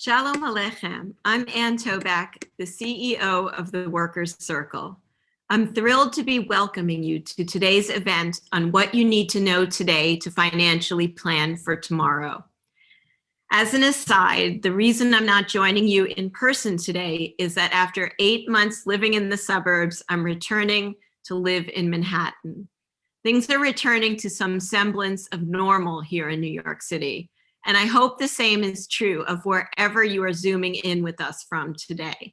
Shalom Aleichem. I'm Ann Toback, the CEO of the Workers' Circle. I'm thrilled to be welcoming you to today's event on what you need to know today to financially plan for tomorrow. As an aside, the reason I'm not joining you in person today is that after 8 months living in the suburbs, I'm returning to live in Manhattan. Things are returning to some semblance of normal here in New York City. And I hope the same is true of wherever you are zooming in with us from today.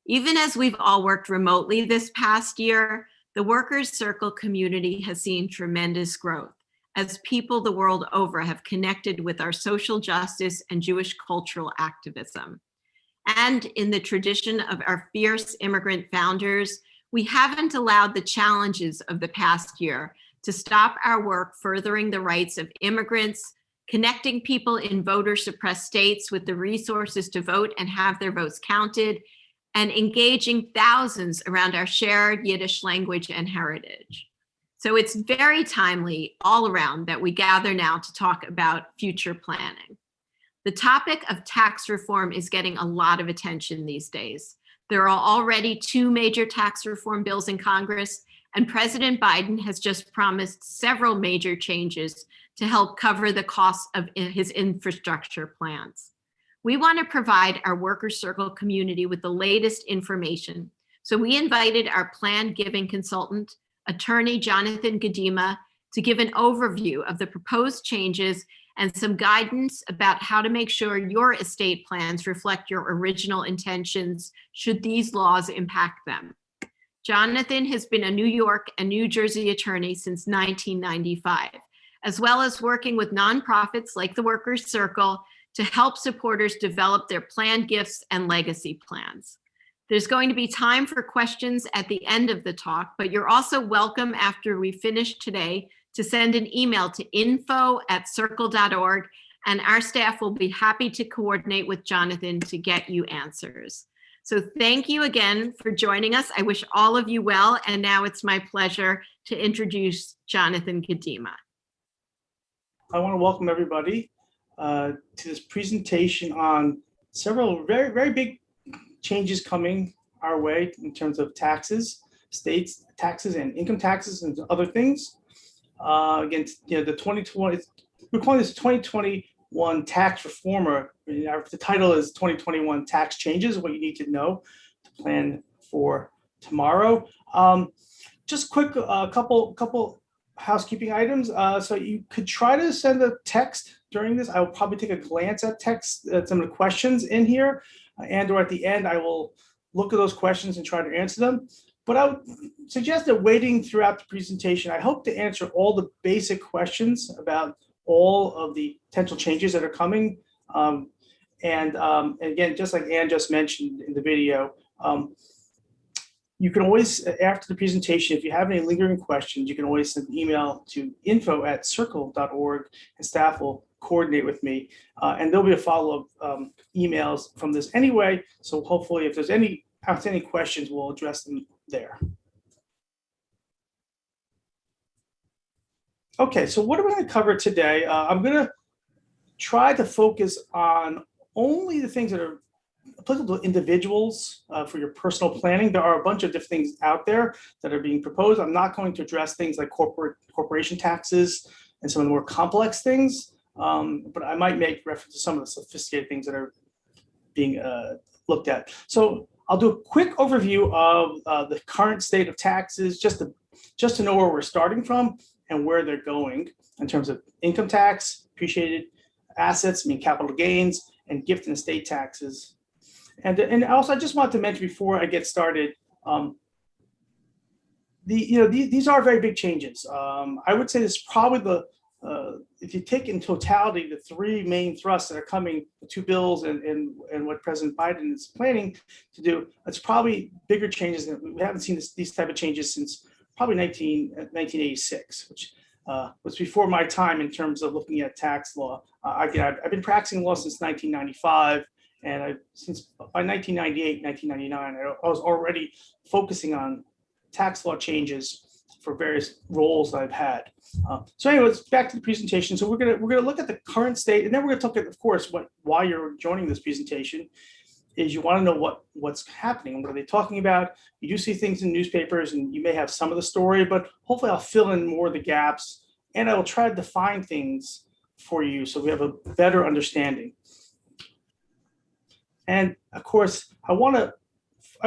Even as we've all worked remotely this past year, the Workers' Circle community has seen tremendous growth as people the world over have connected with our social justice and Jewish cultural activism. And in the tradition of our fierce immigrant founders, we haven't allowed the challenges of the past year to stop our work furthering the rights of immigrants, connecting people in voter-suppressed states with the resources to vote and have their votes counted, and engaging thousands around our shared Yiddish language and heritage. So it's very timely all around that we gather now to talk about future planning. The topic of tax reform is getting a lot of attention these days. There are already 2 major tax reform bills in Congress, and President Biden has just promised several major changes to help cover the costs of his infrastructure plans. We want to provide our Workers' Circle community with the latest information. So we invited our Planned Giving consultant, attorney Jonathan Gudema, to give an overview of the proposed changes and some guidance about how to make sure your estate plans reflect your original intentions should these laws impact them. Jonathan has been a New York and New Jersey attorney since 1995, as well as working with nonprofits like the Workers' Circle to help supporters develop their planned gifts and legacy plans. There's going to be time for questions at the end of the talk, but you're also welcome after we finish today to send an email to info@circle.org, and our staff will be happy to coordinate with Jonathan to get you answers. So thank you again for joining us. I wish all of you well, and now it's my pleasure to introduce Jonathan Gudema. I want to welcome everybody to this presentation on several very, very big changes coming our way in terms of taxes, states taxes and income taxes and other things. Again, the 2020, we're calling this 2021 tax reformer. The title is 2021 tax changes, what you need to know to plan for tomorrow. Just quick, couple housekeeping items. So you could try to send a text during this. I will probably take a glance at text, at some of the questions in here, and or at the end, I will look at those questions and try to answer them. But I would suggest that waiting throughout the presentation, I hope to answer all the basic questions about all of the potential changes that are coming. And again, just like Ann just mentioned in the video, you can always, after the presentation, if you have any lingering questions, you can always send an email to info@circle.org, and staff will coordinate with me. And there'll be a follow-up emails from this anyway. So hopefully if there's any outstanding questions, we'll address them there. Okay, so what are we going to cover today? I'm going to try to focus on only the things that are applicable to individuals for your personal planning. There are a bunch of different things out there that are being proposed. I'm not going to address things like corporation taxes and some of the more complex things, but I might make reference to some of the sophisticated things that are being looked at. So I'll do a quick overview of the current state of taxes, just to know where we're starting from and where they're going in terms of income tax, appreciated assets, capital gains, and gift and estate taxes. And also, I just want to mention before I get started, these are very big changes. I would say this is probably if you take in totality the 3 main thrusts that are coming, the 2 bills and what President Biden is planning to do, it's probably bigger changes than we haven't seen these type of changes since probably 1986, which was before my time in terms of looking at tax law. I've been practicing law since 1995. And by 1998, 1999, I was already focusing on tax law changes for various roles that I've had. So anyways, back to the presentation. So we're gonna look at the current state, and then we're gonna talk at, of course, why you're joining this presentation is you want to know what's happening. What are they talking about? You do see things in newspapers, and you may have some of the story, but hopefully I'll fill in more of the gaps, and I will try to define things for you so we have a better understanding. And of course, I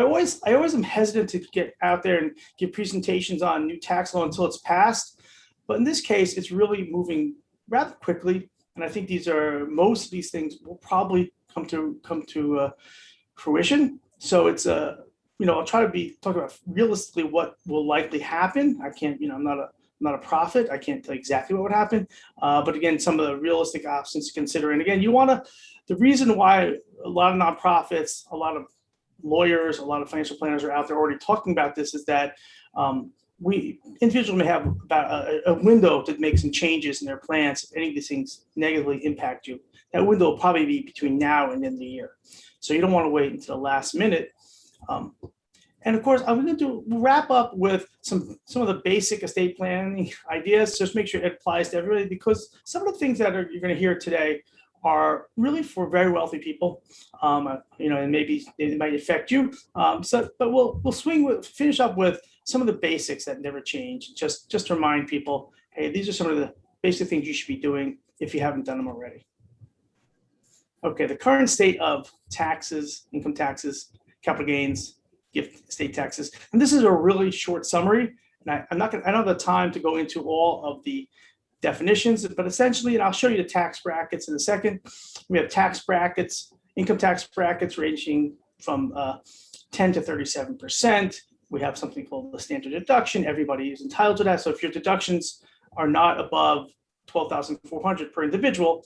always am hesitant to get out there and give presentations on new tax law until it's passed. But in this case, it's really moving rather quickly. And I think most of these things will probably come to fruition. So it's I'll try to talk about realistically what will likely happen. I can't, I'm not a prophet. I can't tell exactly what would happen. But again, some of the realistic options to consider. And again, the reason why a lot of nonprofits, a lot of lawyers, a lot of financial planners are out there already talking about this is that individuals may have about a window to make some changes in their plans if any of these things negatively impact you. That window will probably be between now and the end of the year. So you don't want to wait until the last minute. And of course, I'm going to wrap up with some of the basic estate planning ideas. Just make sure it applies to everybody, because some of the things that you're going to hear today are really for very wealthy people, and maybe it might affect you. But we'll finish up with some of the basics that never change. Just to remind people, hey, these are some of the basic things you should be doing if you haven't done them already. Okay, the current state of taxes, income taxes, capital gains, gift estate taxes, and this is a really short summary. And I don't have the time to go into all of the definitions, but essentially, and I'll show you the tax brackets in a second. We have tax brackets, income tax brackets ranging from 10 to 37%. We have something called the standard deduction. Everybody is entitled to that. So if your deductions are not above $12,400 per individual,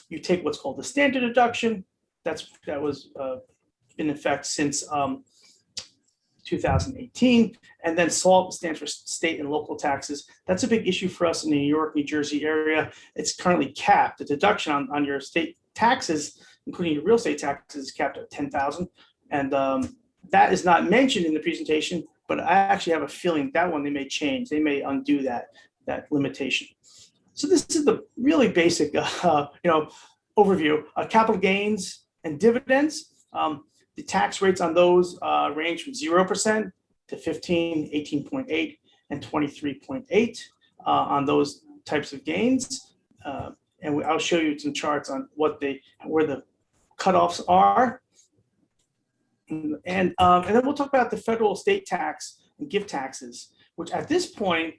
you take what's called the standard deduction. That was in effect since 2018, and then SALT stands for state and local taxes. That's a big issue for us in the New York, New Jersey area. It's currently capped. The deduction on your state taxes, including your real estate taxes, is capped at $10,000, and that is not mentioned in the presentation. But I actually have a feeling that one they may change. They may undo that limitation. So this is the really basic, overview. Capital gains and dividends. The tax rates on those range from 0% to 15, 18.8, and 23.8 on those types of gains. And I'll show you some charts on where the cutoffs are. And then we'll talk about the federal estate tax and gift taxes, which at this point,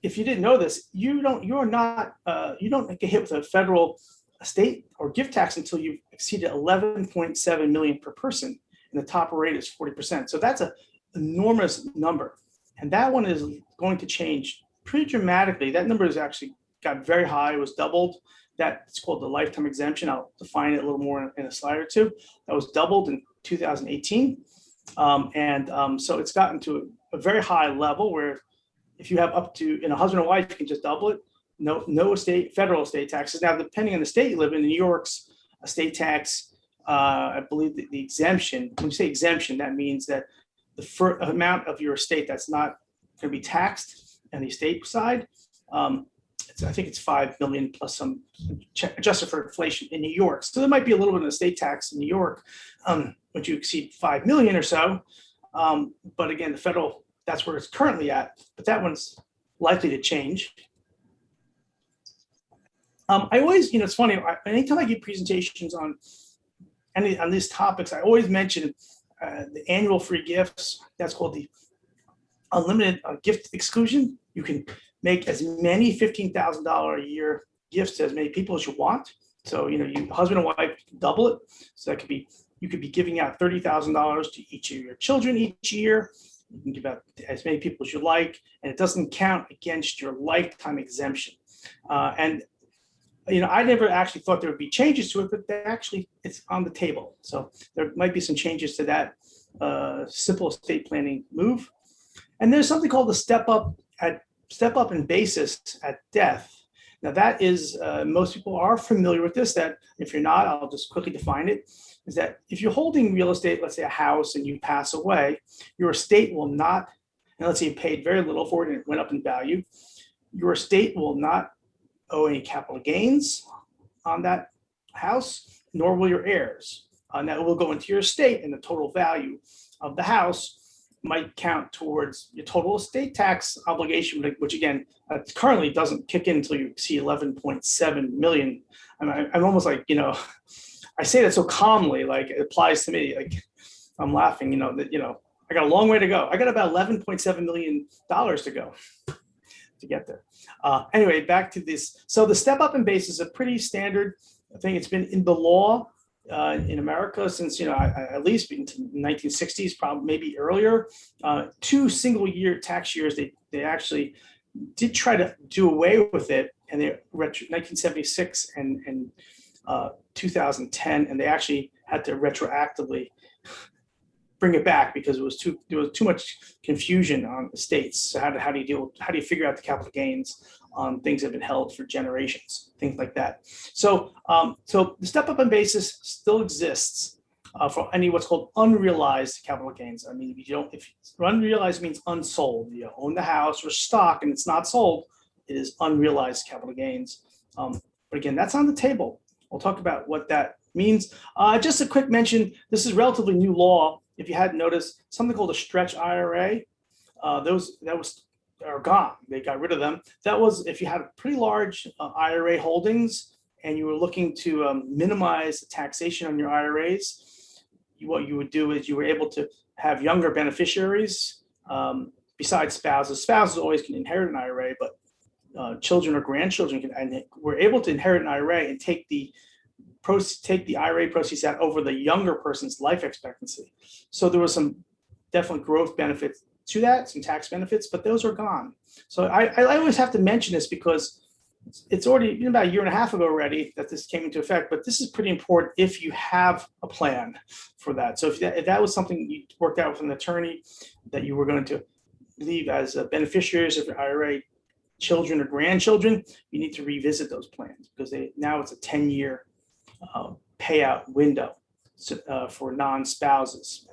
if you didn't know this, you don't get hit with a federal estate or gift tax until you've exceeded 11.7 million per person, and the top rate is 40%. So that's an enormous number, and that one is going to change pretty dramatically. That number has actually got very high. It was doubled. That's called the lifetime exemption. I'll define it a little more in a slide or two. That was doubled in 2018, so it's gotten to a very high level where if you have up to a husband and wife, you can just double it. No federal estate taxes. Now, depending on the state you live in, New York's estate tax, I believe the exemption, when you say exemption, that means that the amount of your estate that's not going to be taxed on the estate side, I think it's 5 million plus some adjusted for inflation in New York. So there might be a little bit of estate tax in New York once you exceed 5 million or so. But again, the federal, that's where it's currently at, but that one's likely to change. I always, it's funny, anytime I give presentations on these topics, I always mention the annual free gifts. That's called the unlimited gift exclusion. You can make as many $15,000 a year gifts to as many people as you want. So, you husband and wife double it. So that could be, you could be giving out $30,000 to each of your children each year. You can give out to as many people as you like, and it doesn't count against your lifetime exemption. I never actually thought there would be changes to it, but it's on the table. So there might be some changes to that simple estate planning move. And there's something called the step up in basis at death. Now that is, most people are familiar with this. That if you're not, I'll just quickly define it. Is that if you're holding real estate, let's say a house, and you pass away, your estate will not, and let's say you paid very little for it and it went up in value, your estate will not owe any capital gains on that house, nor will your heirs. And that will go into your estate, and the total value of the house might count towards your total estate tax obligation, which again, currently doesn't kick in until you see 11.7 million. I'm almost like, I say that so calmly, like it applies to me. Like I'm laughing, that, I got a long way to go. I got about $11.7 million to go to get there. Anyway, back to this. So the step up in base is a pretty standard thing. It's been in the law in America since, at least into the 1960s, probably maybe earlier. 2 single year tax years, they actually did try to do away with it, and they 1976 and 2010, and they actually had to retroactively bring it back because there was too much confusion on the states. So how do you figure out the capital gains on things that have been held for generations, things like that. So so the step up in basis still exists for any what's called unrealized capital gains. I mean, if unrealized means unsold, you own the house or stock and it's not sold, it is unrealized capital gains. But again, that's on the table. We'll talk about what that means. Just a quick mention, this is relatively new law. If you hadn't noticed, something called a stretch IRA, those are gone. They got rid of them. That was if you had pretty large IRA holdings and you were looking to minimize the taxation on your IRAs. What you would do is you were able to have younger beneficiaries besides spouses. Spouses always can inherit an IRA, but children or grandchildren were able to inherit an IRA and take the IRA proceeds out over the younger person's life expectancy. So there was some definite growth benefits to that, some tax benefits, but those are gone. So I always have to mention this because it's already been about a year and a half ago already that this came into effect, but this is pretty important if you have a plan for that. So if that was something you worked out with an attorney that you were going to leave as beneficiaries of your IRA, children or grandchildren, you need to revisit those plans because now it's a 10-year payout window for non-spouses.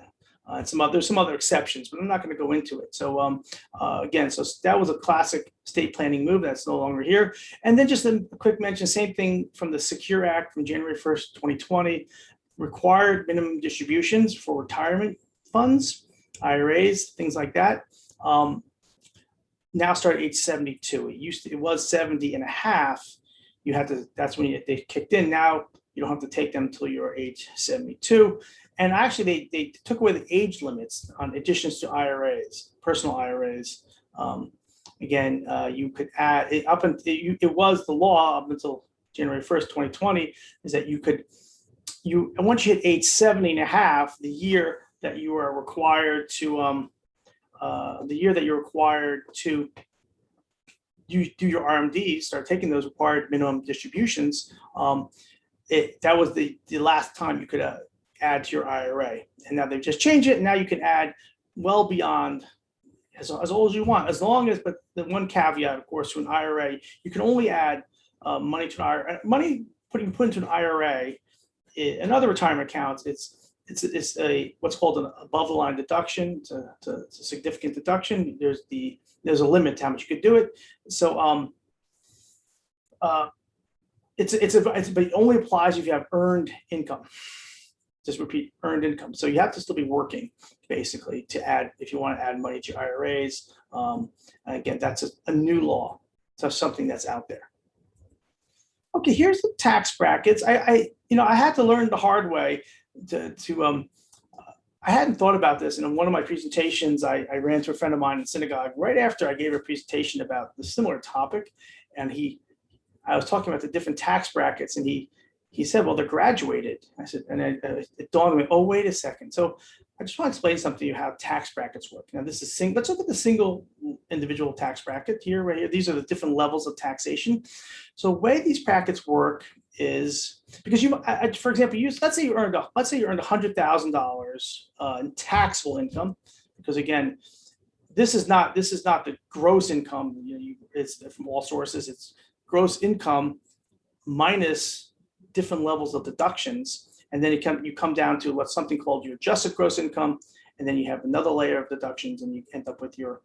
There's some other exceptions, but I'm not going to go into it. So again, so that was a classic estate planning move that's no longer here. And then just a quick mention, same thing from the Secure Act from January 1st, 2020, required minimum distributions for retirement funds, IRAs, things like that. Now start at age 72. It was 70 and a half. That's when they kicked in. Now you don't have to take them until you're age 72. And actually, they took away the age limits on additions to IRAs, personal IRAs. Again, you could add it up until it was the law up until January 1st, 2020, is that once you hit age 70 and a half, the year that you are required to you do your RMDs, start taking those required minimum distributions. That was the last time you could add to your IRA, and now they've just changed it. And now you can add well beyond as old as you want, as long as. But the one caveat, of course, to an IRA, you can only add money to an IRA. Money put into an IRA and other retirement accounts. It's a what's called an above the line deduction. It's a significant deduction. There's a limit to how much you could do it. So but it only applies if you have earned income. Just repeat, earned income. So you have to still be working basically to add, if you want to add money to your IRAs. And again, that's a new law. So something that's out there. Okay, here's the tax brackets. I had to learn the hard way I hadn't thought about this. And in one of my presentations, I ran to a friend of mine in synagogue right after I gave a presentation about the similar topic. And I was talking about the different tax brackets, and he said, well, they're graduated. I said, and it dawned on me, oh, wait a second. So I just want to explain something to you how tax brackets work. Now, this is let's look at the single individual tax bracket here, right here. These are the different levels of taxation. So the way these brackets work is because for example, let's say you earned $100,000 in taxable income, because again, this is not the gross income. It's from all sources. It's gross income minus different levels of deductions, and then you come down to what's something called your adjusted gross income, and then you have another layer of deductions, and you end up with your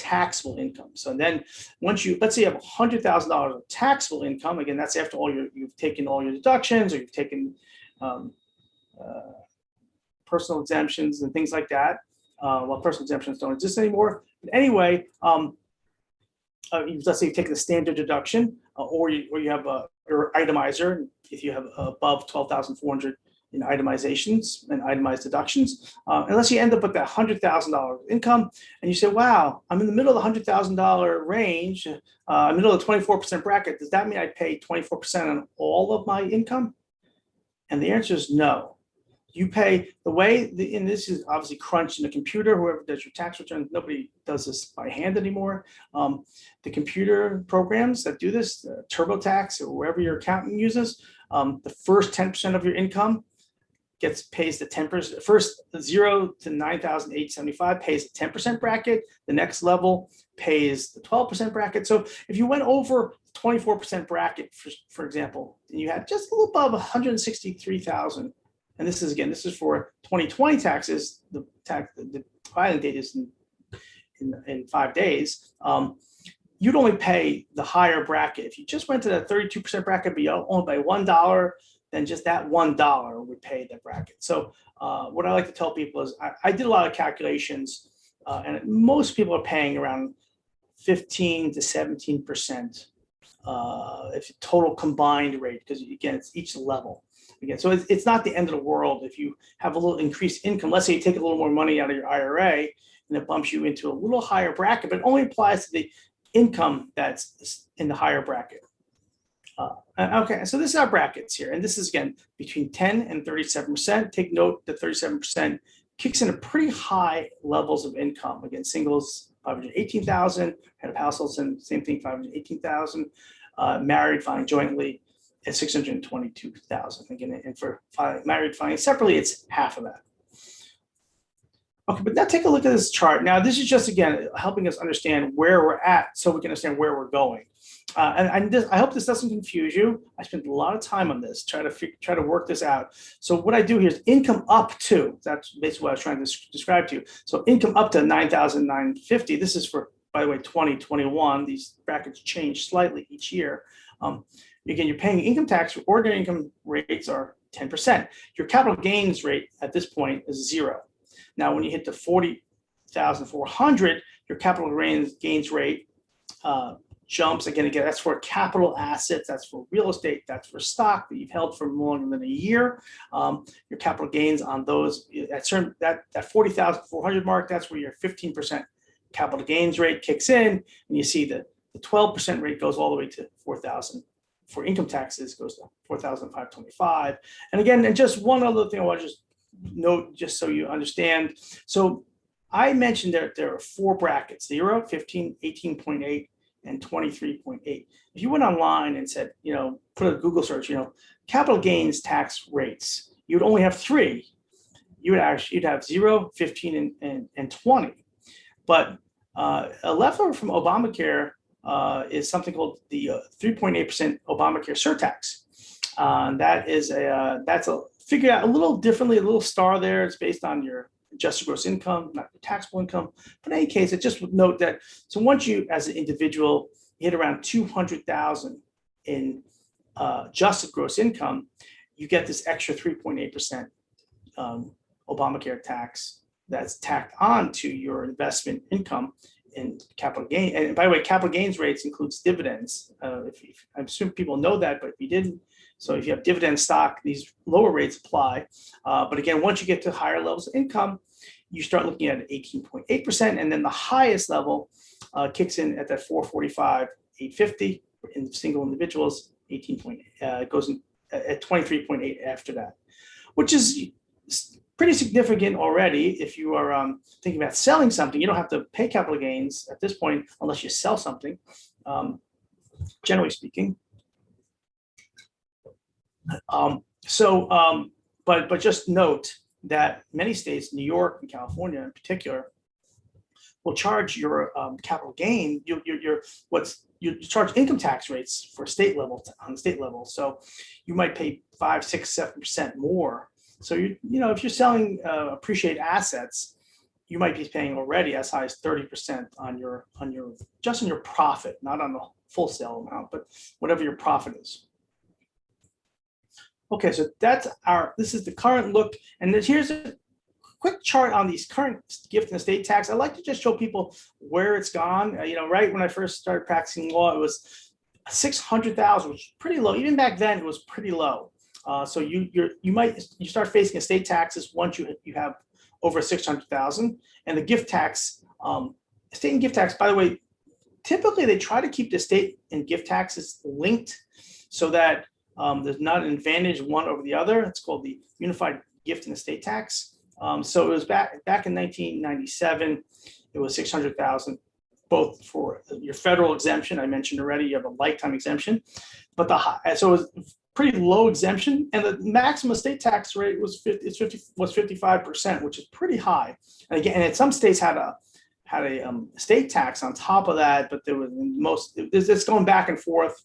taxable income. So then once let's say you have $100,000 of taxable income, again, that's after you've taken all your deductions, or you've taken personal exemptions and things like that. Well, personal exemptions don't exist anymore. But anyway, let's say you've taken the standard deduction, or you have your itemizer. If you have above 12,400 in itemizations and itemized deductions, unless you end up with that $100,000 income, and you say, "Wow, I'm in the middle of the $100,000 range, middle of the 24% bracket. Does that mean I pay 24% on all of my income?" And the answer is no. You pay the way, and this is obviously crunched in a computer. Whoever does your tax return, nobody does this by hand anymore. The computer programs that do this, TurboTax or wherever your accountant uses, the first 10% of your income pays the 10%. First 0 to 9,875 pays the 10% bracket. The next level pays the 12% bracket. So if you went over 24% bracket, for example, and you had just a little above 163,000. And this is for 2020 taxes. The filing date is in 5 days. You'd only pay the higher bracket. If you just went to the 32% bracket, but you only pay $1, then just that $1 would pay the bracket. So what I like to tell people is I did a lot of calculations, and most people are paying around 15 to 17% if total combined rate, because again, it's each level. Again, so it's not the end of the world if you have a little increased income. Let's say you take a little more money out of your IRA and it bumps you into a little higher bracket, but it only applies to the income that's in the higher bracket. Okay, so this is our brackets here. And this is, again, between 10 and 37%. Take note that 37% kicks in at pretty high levels of income. Again, singles, 518,000, head of households, and same thing, 518,000. Married, filing jointly, at 622,000. Again, and for married filing separately, it's half of that. Okay, but now take a look at this chart. Now, this is just, again, helping us understand where we're at so we can understand where we're going. I hope this doesn't confuse you. I spent a lot of time on this, try to work this out. So what I do here is income up to, that's basically what I was trying to describe to you. So income up to 9,950. This is for, by the way, 2021. These brackets change slightly each year. Again, you're paying income tax. Ordinary income rates are 10%. Your capital gains rate at this point is 0. Now, when you hit the 40,400, your capital gains rate jumps. Again, that's for capital assets. That's for real estate. That's for stock that you've held for more than a year. Your capital gains on those that 40,400 mark. That's where your 15% capital gains rate kicks in, and you see that the 12% rate goes all the way to 4,000. For income taxes, goes to 4,525. And again, and just one other thing I want to just note, just so you understand. So I mentioned that there are 4 brackets: 0, 15, 18.8, and 23.8. If you went online and said, put a Google search, capital gains tax rates, you'd only have 3. You'd have 0, 15, and 20. But a leftover from Obamacare is something called the 3.8% Obamacare surtax. That's figured out a little differently, a little star there. It's based on your adjusted gross income, not your taxable income. But in any case, it just would note that. So once you, as an individual, hit around 200,000 in adjusted gross income, you get this extra 3.8% Obamacare tax that's tacked on to your investment income in capital gain. And by the way, capital gains rates includes dividends. I assume people know that, but if you didn't, so if you have dividend stock, these lower rates apply. But again, once you get to higher levels of income, you start looking at 18.8%, and then the highest level kicks in at that 445,850 in single individuals. 18.8 goes in at 23.8 after that, which is pretty significant already. If you are thinking about selling something, you don't have to pay capital gains at this point unless you sell something, generally speaking. But just note that many states, New York and California in particular, will charge your capital gain. You charge income tax rates for state level on the state level. So you might pay 5, 6, 7% more. So if you're selling appreciated assets, you might be paying already as high as 30% on your just on your profit, not on the full sale amount, but whatever your profit is. Okay, so this is the current look, and here's a quick chart on these current gift and estate tax. I like to just show people where it's gone. Right when I first started practicing law, it was 600,000, which is pretty low. Even back then, it was pretty low. So you start facing estate taxes once you have over 600,000, and the gift tax, estate and gift tax. By the way, typically they try to keep the estate and gift taxes linked so that there's not an advantage one over the other. It's called the unified gift and estate tax. So it was back in 1997. It was 600,000, both for your federal exemption. I mentioned already you have a lifetime exemption, but so it was pretty low exemption, and the maximum estate tax rate was 55%, which is pretty high. And again, and some states had a estate tax on top of that, but there was it's going back and forth.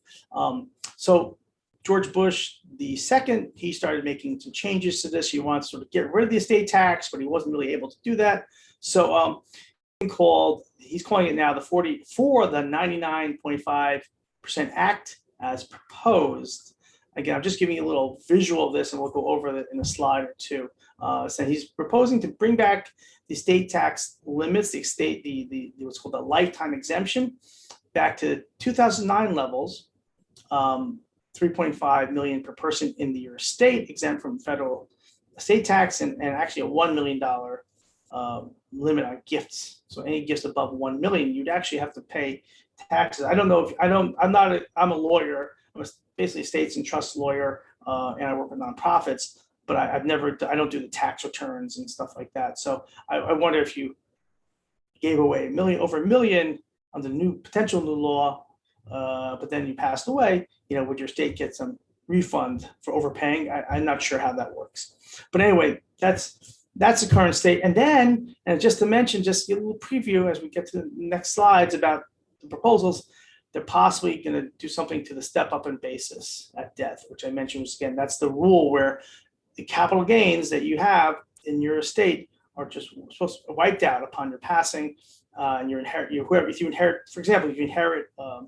So George Bush the second, he started making some changes to this. He wants to sort of get rid of the estate tax, but he wasn't really able to do that. So he's calling it now the 99.5% Act as proposed. Again, I'm just giving you a little visual of this, and we'll go over it in a slide or two. So he's proposing to bring back the estate tax limits, the what's called the lifetime exemption, back to 2009 levels, 3.5 million per person in your estate, exempt from federal estate tax, and actually a $1 million limit on gifts. So any gifts above 1 million, you'd actually have to pay taxes. I don't know if I'm a lawyer. I'm basically a estates and trust lawyer, and I work with nonprofits, but I don't do the tax returns and stuff like that. So I wonder if you gave away over $1 million on the potential new law, but then you passed away, would your state get some refund for overpaying? I'm not sure how that works. But anyway, that's the current state. And then, and just to mention, just a little preview as we get to the next slides about the proposals, they're possibly going to do something to the step-up in basis at death, which I mentioned was, again, that's the rule where the capital gains that you have in your estate are just supposed to be wiped out upon your passing. And if you inherit, for example, if you inherit a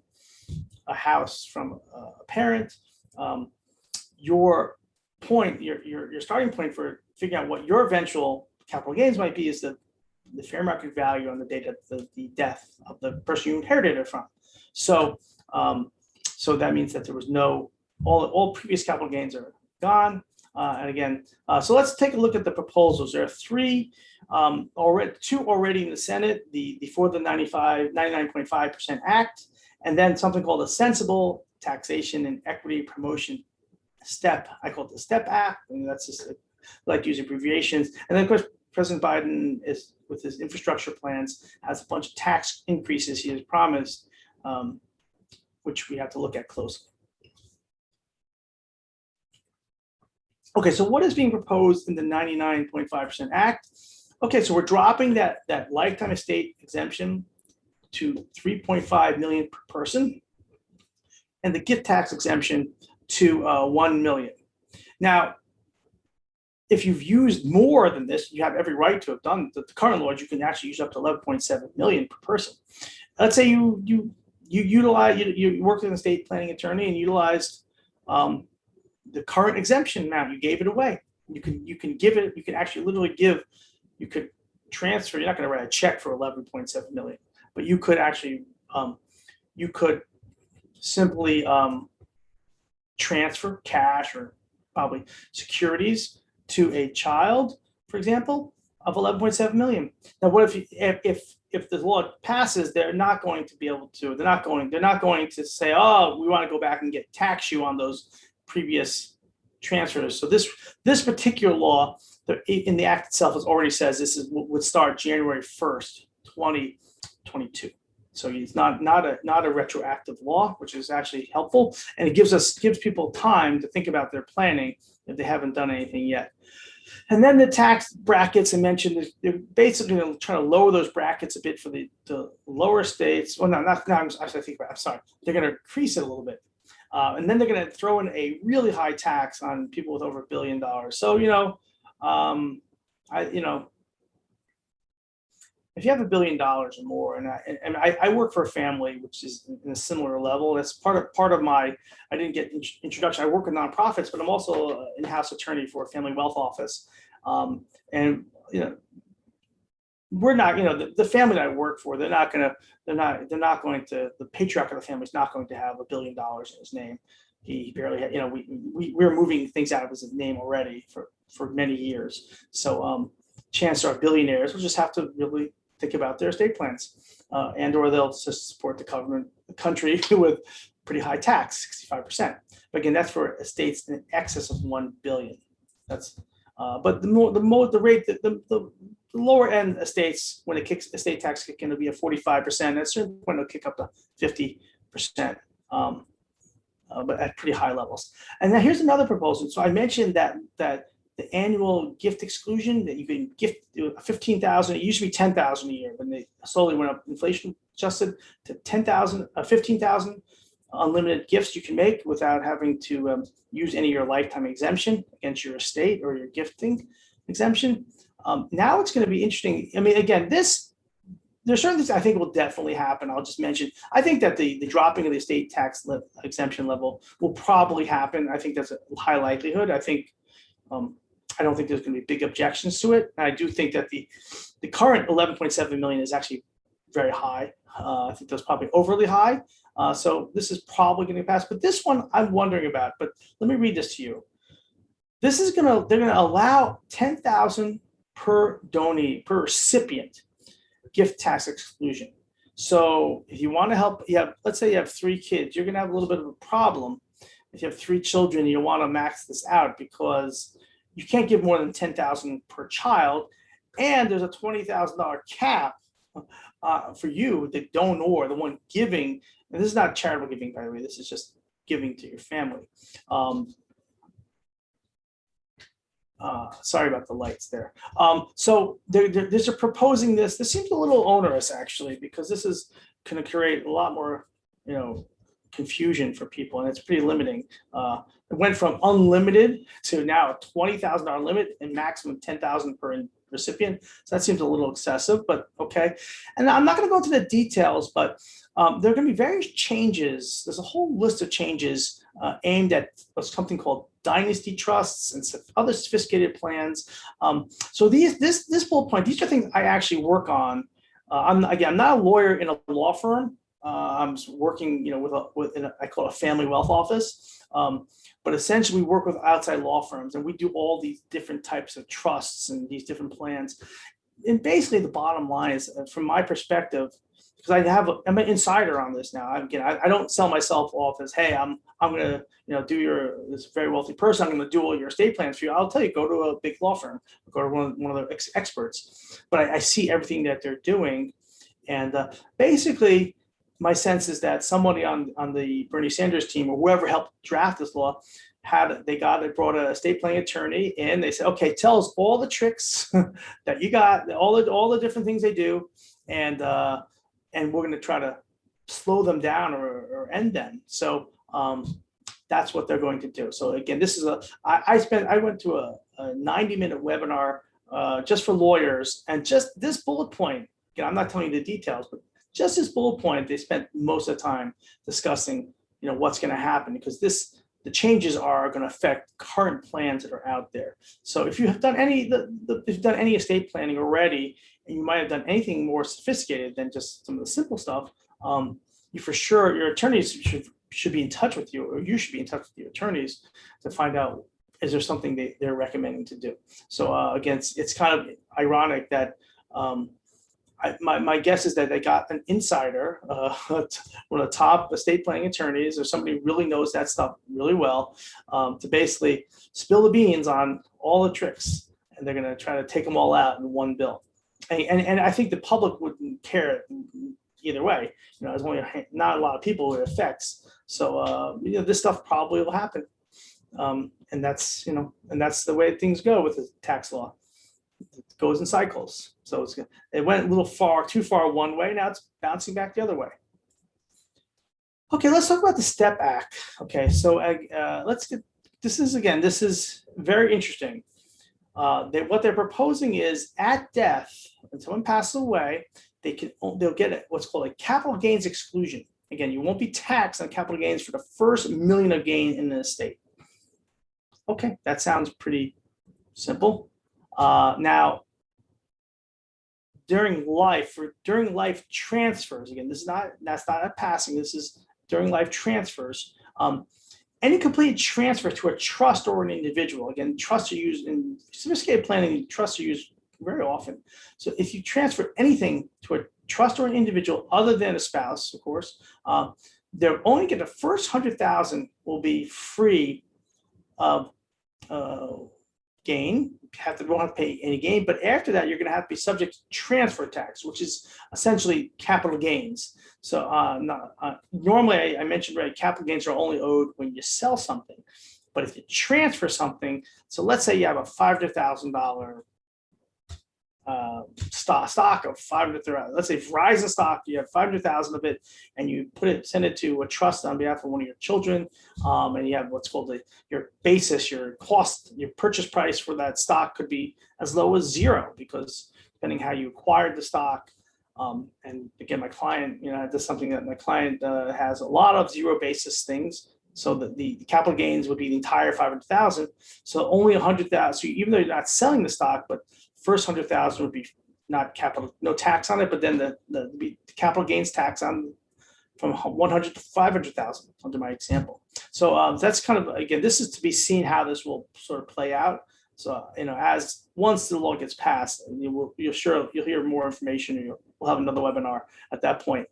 house from a parent, your starting point for figuring out what your eventual capital gains might be is the fair market value on the date of the death of the person you inherited it from. So that means that there was all previous capital gains are gone. And again, so let's take a look at the proposals. There are two already in the Senate, for the 99.5% Act, and then something called a Sensible Taxation and Equity Promotion STEP. I call it the STEP Act, and that's just I like to use abbreviations. And then, of course, President Biden is, with his infrastructure plans, has a bunch of tax increases he has promised, which we have to look at closely. Okay, so what is being proposed in the 99.5% Act? Okay, so we're dropping that lifetime estate exemption to 3.5 million per person, and the gift tax exemption to 1 million. Now, if you've used more than this, you have every right to have done the current laws. You can actually use up to 11.7 million per person. Let's say you worked as an estate planning attorney and utilized the current exemption amount. You gave it away. You can give it. You can actually literally give. You could transfer. You're not going to write a check for 11.7 million, but you could actually simply transfer cash or probably securities to a child, for example, of 11.7 million. Now, what if the law passes? They're not going to be able to. They're not going to say, "Oh, we want to go back and tax you on those previous transfers." So this particular law, in the Act itself, already says this would start January 1st, 2022. So it's not a retroactive law, which is actually helpful, and it gives people time to think about their planning if they haven't done anything yet. And then the tax brackets I mentioned, they're basically going to try to lower those brackets a bit for the lower states. Well, no, not I'm sorry. They're going to increase it a little bit. And then they're going to throw in a really high tax on people with over $1 billion. So, if you have $1 billion or more, and I work for a family which is in a similar level. That's part of my, I didn't get introduction. I work with nonprofits, but I'm also an in-house attorney for a family wealth office. And we're not, the family that I work for, they're not going to, the patriarch of the family is not going to have $1 billion in his name. He barely had, we're moving things out of his name already for many years. So chances are billionaires will just have to really think about their estate plans, and or they'll just support the country with pretty high tax, 65%. But again, that's for estates in excess of 1 billion. That's but the lower end estates, when estate tax kick in, it'll be at 45%. At a certain point, it'll kick up to 50%. But at pretty high levels. And now here's another proposal. So I mentioned that the annual gift exclusion, that you can gift 15,000. It used to be 10,000 a year, but they slowly went up, inflation adjusted, to 10,000, 15,000 unlimited gifts you can make without having to use any of your lifetime exemption against your estate or your gifting exemption. Now it's going to be interesting. I mean, again, there's certain things I think will definitely happen. I'll just mention, I think that the dropping of the estate tax exemption level will probably happen. I think that's a high likelihood. I don't think there's going to be big objections to it. And I do think that the current 11.7 million is actually very high. I think that's probably overly high. So this is probably going to pass. But this one I'm wondering about. But let me read this to you. This is they're going to allow 10,000 per donee, per recipient, gift tax exclusion. So if you want to help, let's say you have 3 kids, you're going to have a little bit of a problem. If you have 3 children, you want to max this out because you can't give more than 10,000 per child, and there's a $20,000 cap for you, the donor, the one giving. And this is not charitable giving, by the way. This is just giving to your family. Sorry about the lights there. So they're proposing this. This seems a little onerous, actually, because this is going to create a lot more, confusion for people, and it's pretty limiting. It went from unlimited to now a $20,000 limit and maximum 10,000 per recipient. So that seems a little excessive, but okay. And I'm not going to go into the details, but there are going to be various changes. There's a whole list of changes aimed at something called dynasty trusts and other sophisticated plans. So this bullet point, these are things I actually work on. I'm not a lawyer in a law firm. I'm working, I call it a family wealth office. But essentially we work with outside law firms, and we do all these different types of trusts and these different plans. And basically the bottom line is, from my perspective, because I'm an insider on this now. Again, I don't sell myself off as, hey, I'm going to, do this very wealthy person, I'm going to do all your estate plans for you. I'll tell you, go to a big law firm, go to one of the experts. But I see everything that they're doing, and basically, my sense is that somebody on the Bernie Sanders team, or whoever helped draft this law, they brought an estate planning attorney in. They said, okay, tell us all the tricks that you got, all the different things they do, and we're going to try to slow them down or end them. So that's what they're going to do. So again, this is I went to a 90-minute webinar just for lawyers, and just this bullet point. Again, I'm not telling you the details, but just this bullet point, they spent most of the time discussing, what's going to happen, because the changes are going to affect current plans that are out there. So if you have done any estate planning already, and you might have done anything more sophisticated than just some of the simple stuff, for sure your attorneys should be in touch with you, or you should be in touch with your attorneys to find out, is there something they're recommending to do. So again, it's kind of ironic that my guess is that they got an insider, one of the top estate planning attorneys, or somebody who really knows that stuff really well, to basically spill the beans on all the tricks, and they're going to try to take them all out in one bill. And I think the public wouldn't care either way. There's only not a lot of people it affects. So this stuff probably will happen, and that's the way things go with the tax law. It goes in cycles. So it went a little too far one way. Now it's bouncing back the other way. Okay, let's talk about the STEP Act. Okay, so this is very interesting. what they're proposing is at death, when someone passes away, they'll get what's called a capital gains exclusion. Again, you won't be taxed on capital gains for the first $1 million of gain in the estate. Okay, that sounds pretty simple. Now, during life transfers, again, that's not a passing. This is during life transfers. Any complete transfer to a trust or an individual. Again, trusts are used in sophisticated planning. Trusts are used very often. So if you transfer anything to a trust or an individual other than a spouse, of course, they'll only get the first 100,000 will be free of gain. Won't have to pay any gain, but after that, you're going to have to be subject to transfer tax, which is essentially capital gains. So normally, I mentioned, right, capital gains are only owed when you sell something, but if you transfer something, so let's say you have a $500,000 stock of 500,000. Let's say Verizon stock, you have 500,000 of it, and you send it to a trust on behalf of one of your children, and you have what's called your basis, your cost, your purchase price for that stock could be as low as zero, because depending how you acquired the stock. And again, my client, does something that my client has a lot of zero basis things. So that the capital gains would be the entire 500,000. So only 100,000. So even though you're not selling the stock, but first 100,000 would be not capital, no tax on it, but then the capital gains tax on from 100 to 500,000 under my example. So that's kind of, again, this is to be seen how this will sort of play out. So as once the law gets passed, you'll hear more information, and we'll have another webinar at that point.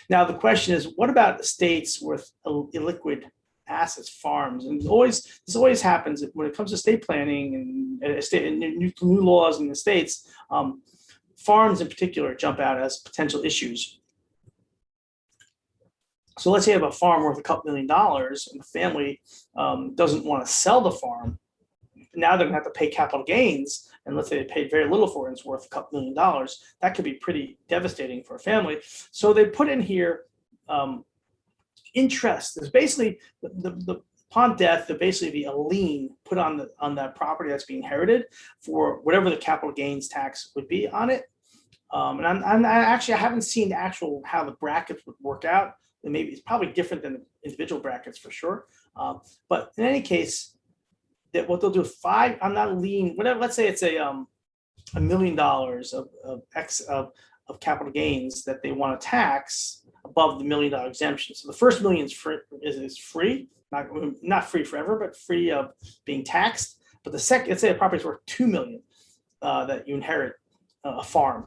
Now the question is, what about estates with illiquid assets, farms? And this always happens when it comes to estate planning and new laws in the states. Farms in particular jump out as potential issues. So let's say you have a farm worth a couple $1 million, and the family doesn't want to sell the farm. Now they're going to have to pay capital gains, and let's say they paid very little for it, it's worth a couple $1 million. That could be pretty devastating for a family. So they put in here interest. There's basically upon death, there basically be a lien put on that property that's being inherited for whatever the capital gains tax would be on it. And I haven't seen how the brackets would work out. And maybe it's probably different than the individual brackets for sure. But in any case, that what they'll do on that lien, whatever. Let's say it's $1 million of capital gains that they want to tax above the $1 million exemption. So the first $1 million is free, not free forever, but free of being taxed. But the second, let's say a property is worth $2 million that you inherit a farm.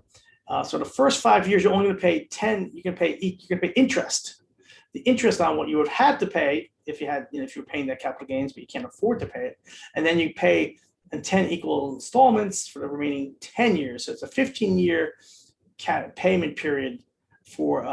So the first 5 years, you're only going to pay 10. You can pay interest. The interest on what you would have had to pay if you were paying that capital gains, but you can't afford to pay it, and then you pay in 10 equal installments for the remaining 10 years. So it's a 15-year payment period for.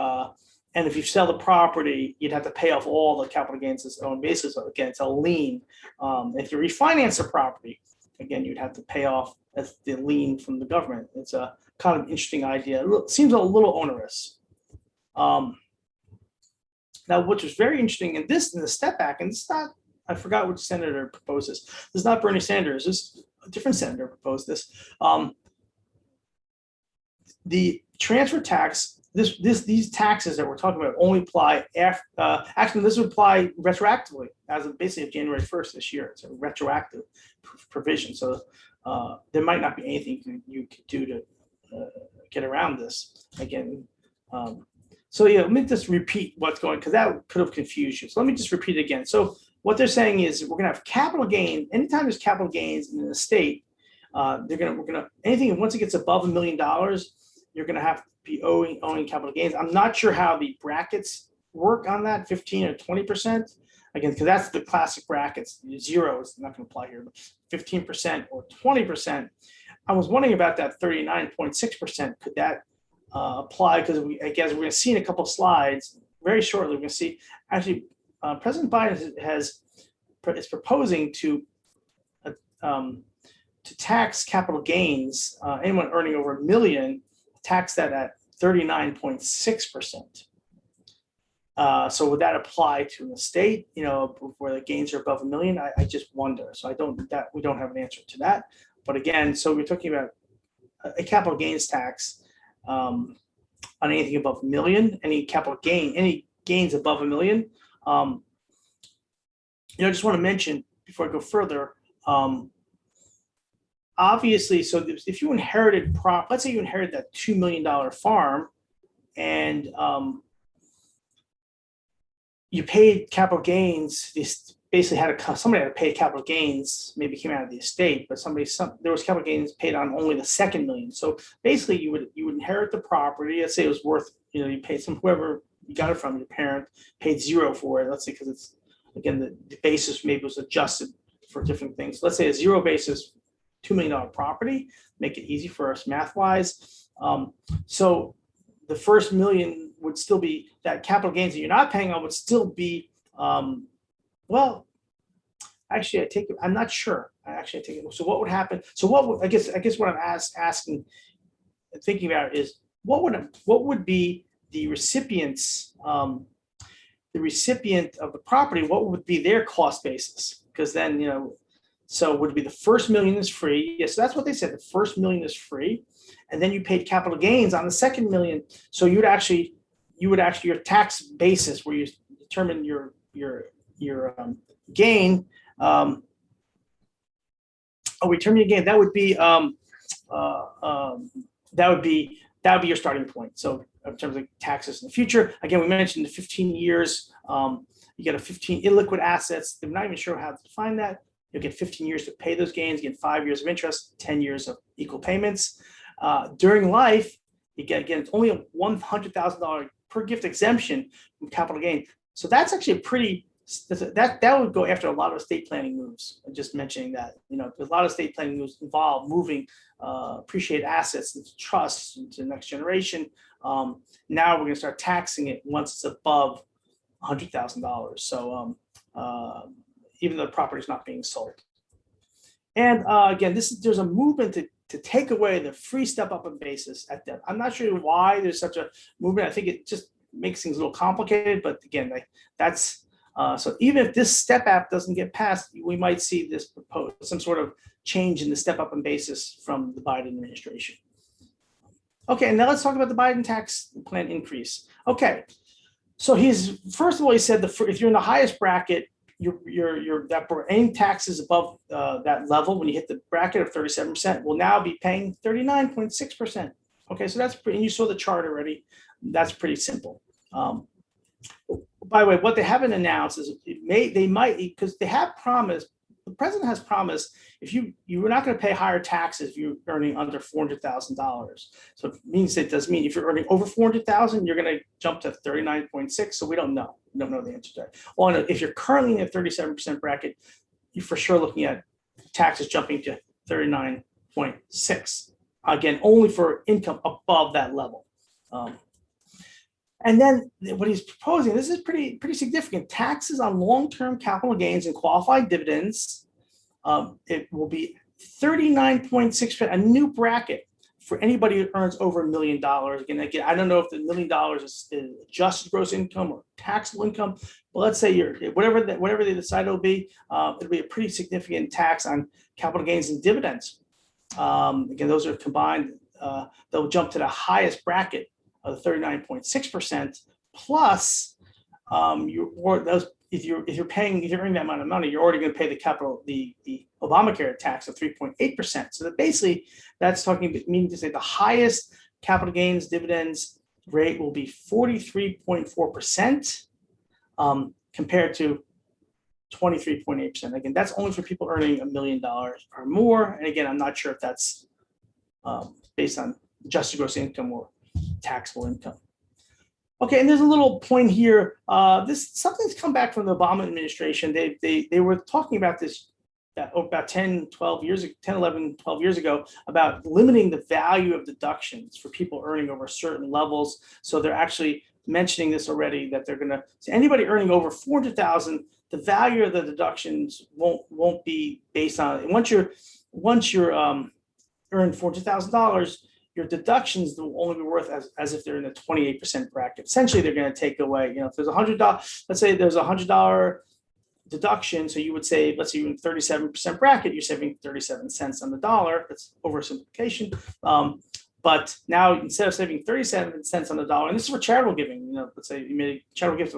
And if you sell the property, you'd have to pay off all the capital gains that's owned. Basically, so again, it's a lien. If you refinance the property, again, you'd have to pay off as the lien from the government. It's a kind of interesting idea. It seems a little onerous. Now, which was very interesting in the step back, and it's not, I forgot which senator proposed this. This is not Bernie Sanders. This is a different senator proposed this. The transfer tax, these taxes that we're talking about only apply after, actually, this would apply retroactively as of basically of January 1st this year. It's a retroactive provision. So there might not be anything you could do to get around this. Again, so yeah, let me just repeat what's going, because that could have confused you. So let me just repeat it again. So what they're saying is we're going to have capital gain. Anytime there's capital gains in an estate, we're gonna anything once it gets above $1 million, you're going to have to be owning capital gains. I'm not sure how the brackets work on that, 15 or 20%. Again, because that's the classic brackets. Zero is not going to apply here, but 15% or 20%. I was wondering about that 39.6%. Could that apply? Because I guess we're going to see in a couple of slides very shortly. We're going to see actually President Biden is proposing to tax capital gains. Anyone earning over $1 million, tax that at 39.6%. So would that apply to an estate, where the gains are above $1 million? I just wonder. So we don't have an answer to that. But again, so we're talking about a capital gains tax on anything above $1 million, any gains above $1 million. I just want to mention before I go further, obviously, so if you inherited let's say you inherited that $2 million farm, and you paid capital gains. This basically somebody had to pay capital gains. Maybe came out of the estate, but there was capital gains paid on only the second million. So basically, you would inherit the property. Let's say it was worth, you paid whoever you got it from, your parent paid zero for it. Let's say because it's again the basis maybe was adjusted for different things. Let's say a zero basis $2 million property. Make it easy for us math wise. So the first million would still be that capital gains that you're not paying on would still be, well, actually, I'm not sure. So what would happen? So I guess what I'm asking, thinking about is what would be the recipients, the recipient of the property, what would be their cost basis? Because then, so would it be the first million is free? Yes, that's what they said. The first million is free. And then you paid capital gains on the second million. So you would actually your tax basis where you determine your gain. Return your gain. That would be your starting point. So in terms of taxes in the future, again, we mentioned the 15 years. You get a 15 illiquid assets. They're not even sure how to define that. You'll get 15 years to pay those gains. You get 5 years of interest, 10 years of equal payments. During life, you get, again, it's only a $100,000 per gift exemption from capital gain. So that's actually that would go after a lot of estate planning moves. I'm just mentioning that, a lot of estate planning moves involve moving appreciated assets into trusts into the next generation. Now we're going to start taxing it once it's above $100,000. So even though the property is not being sold. And again, there's a movement to take away the free step up in basis at that. I'm not sure why there's such a movement. I think it just makes things a little complicated, but again, that's so even if this step up doesn't get passed, we might see this proposed some sort of change in the step up in basis from the Biden administration. Okay, and now let's talk about the Biden tax plan increase. Okay, so first of all, he said if you're in the highest bracket, any taxes above that level, when you hit the bracket of 37%, will now be paying 39.6%. Okay, so that's pretty, and you saw the chart already. That's pretty simple. By the way, what they haven't announced is they might, because they have promised, the president has promised, if you're not going to pay higher taxes if you're earning under $400,000. So it does mean if you're earning over $400,000, you're going to jump to 39.6. So we don't know. We don't know the answer to that. Well, if you're currently in a 37% bracket, you're for sure looking at taxes jumping to 39.6. Again, only for income above that level. And then what he's proposing, this is pretty significant. Taxes on long-term capital gains and qualified dividends. It will be 39.6%, a new bracket for anybody who earns over $1 million. Again, I don't know if the $1 million is adjusted gross income or taxable income, but let's say whatever they decide it'll be a pretty significant tax on capital gains and dividends. Again, those are combined. They'll jump to the highest bracket of 39.6%. Plus, if you're earning that amount of money, you're already going to pay the Obamacare tax of 3.8%. So that basically, that's meaning to say the highest capital gains dividends rate will be 43.4%, compared to 23.8%. Again, that's only for people earning $1 million or more. And again, I'm not sure if that's based on adjusted gross income or taxable income. Okay, and there's a little point here. Something's come back from the Obama administration. They were talking about this about 11, 12 years ago about limiting the value of deductions for people earning over certain levels. So they're actually mentioning this already, that they're going to say anybody earning over $400,000, the value of the deductions won't be based on it. Once you're earning $400,000, your deductions will only be worth as if they're in the 28% bracket. Essentially, they're going to take away, if there's $100, let's say there's $100 deduction. So you would save, let's say you're in 37% bracket, you're saving 37 cents on the dollar. That's oversimplification. But now instead of saving 37 cents on the dollar, and this is for charitable giving, let's say you made a charitable gift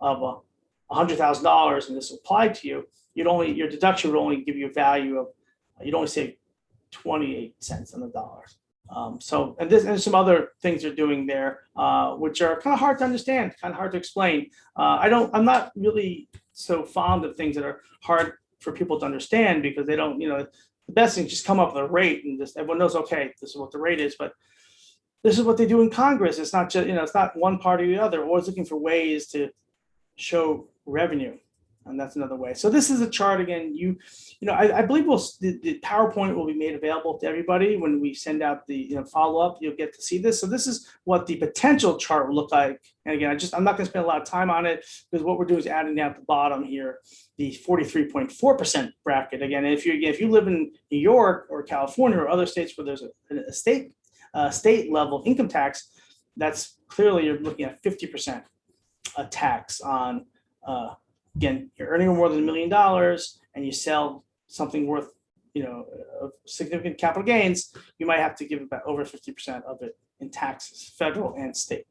of $100,000 and this applied to you, your deduction would only give you a value of, you'd only save 28 cents on the dollar. And some other things they're doing there, which are kind of hard to understand, kind of hard to explain. I'm not really so fond of things that are hard for people to understand because they don't, the best thing is just come up with a rate and just everyone knows, okay, this is what the rate is, but this is what they do in Congress. It's not just, it's not one party or the other, always looking for ways to show revenue. And that's another way. So this is a chart again. I believe the PowerPoint will be made available to everybody when we send out the follow-up. You'll get to see this. So this is what the potential chart will look like. And again, I'm not going to spend a lot of time on it because what we're doing is adding down at the bottom here the 43.4% bracket. Again, if you live in New York or California or other states where there's a state level income tax, that's clearly you're looking at 50% tax on. Again, you're earning more than $1 million and you sell something worth, of significant capital gains, you might have to give about over 50% of it in taxes, federal and state.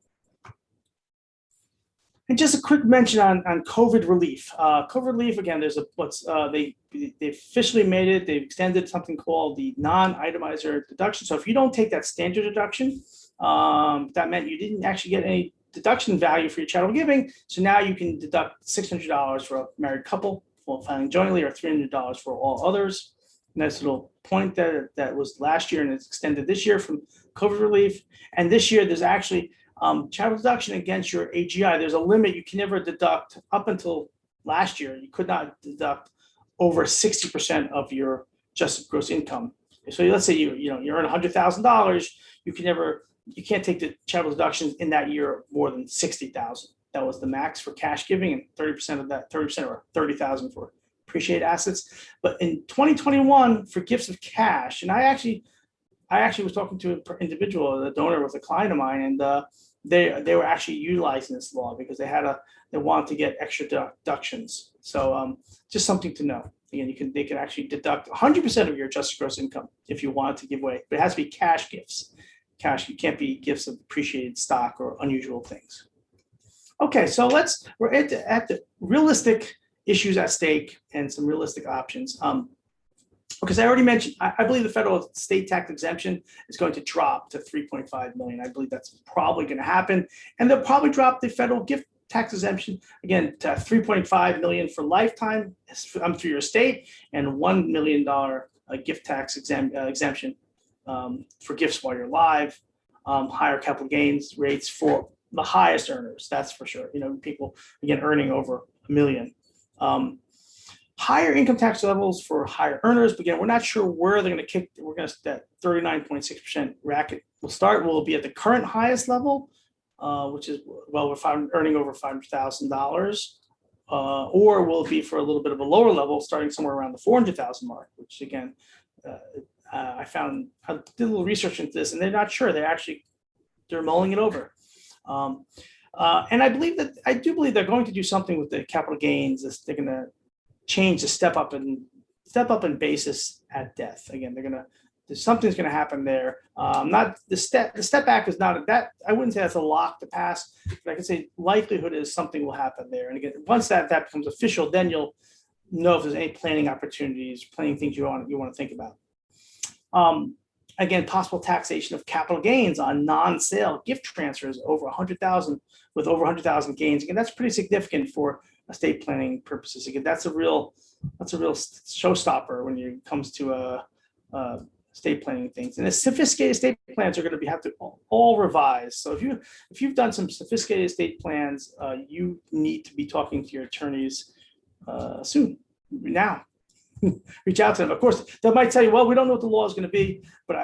And just a quick mention on COVID relief. COVID relief, again, there's they officially made it. They've extended something called the non-itemizer deduction. So if you don't take that standard deduction, that meant you didn't actually get any deduction value for your charitable giving. So now you can deduct $600 for a married couple for filing jointly or $300 for all others. Nice little point that was last year and it's extended this year from COVID relief. And this year there's actually charitable deduction against your AGI. There's a limit. You can never deduct up until last year. You could not deduct over 60% of your adjusted gross income. So let's say you earn $100,000, you can't take the charitable deductions in that year more than $60,000. That was the max for cash giving, and 30% of that, 30% or $30,000 for appreciated assets. But in 2021, for gifts of cash, and I actually was talking to an individual, a donor was a client of mine, and they were actually utilizing this law because they wanted to get extra deductions. So just something to know. Again, they can actually deduct 100% of your adjusted gross income if you wanted to give away, but it has to be cash gifts. Cash, it can't be gifts of appreciated stock or unusual things. Okay, so we're at the realistic issues at stake and some realistic options. Because I already mentioned, I believe the federal state tax exemption is going to drop to 3.5 million. I believe that's probably going to happen. And they'll probably drop the federal gift tax exemption again to 3.5 million for lifetime through your state and $1 million gift tax exemption for gifts while you're alive, higher capital gains rates for the highest earners, that's for sure. People, again, earning over $1 million. Higher income tax levels for higher earners, but again, we're not sure where they're going to kick. We're going to that 39.6% bracket will start. Will it be at the current highest level, which is, well, we're earning over $500,000, or will it be for a little bit of a lower level, starting somewhere around the 400,000 mark, which again, I did a little research into this, and they're not sure. They're mulling it over, and I do believe they're going to do something with the capital gains. They're going to change the step up in basis at death. Again, something's going to happen there. Not the step back is not that. I wouldn't say that's a lock to pass, but I can say likelihood is something will happen there. And again, once that becomes official, then you'll know if there's any planning opportunities, planning things you want to think about. Again, possible taxation of capital gains on non-sale gift transfers over 100,000 with over 100,000 gains. Again, that's pretty significant for estate planning purposes. Again, that's a real showstopper when it comes to estate planning things. And the sophisticated estate plans are going to have to all revise. So if you've done some sophisticated estate plans, you need to be talking to your attorneys soon, now. Reach out to them. Of course, they might tell you, well, we don't know what the law is going to be, but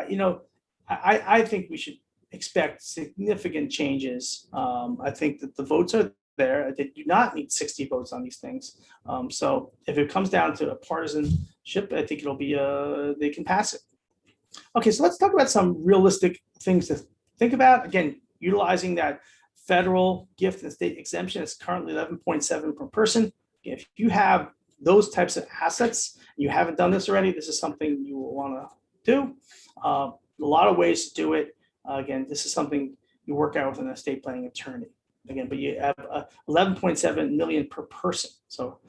I think we should expect significant changes. I think that the votes are there. They do not need 60 votes on these things. So if it comes down to a partisanship, I think it'll be they can pass it. Okay, so let's talk about some realistic things to think about. Again, utilizing that federal gift and state exemption is currently 11.7 per person. If you have those types of assets, you haven't done this already, this is something you will want to do. A lot of ways to do it. Again, this is something you work out with an estate planning attorney. Again, but you have 11.7 million per person. So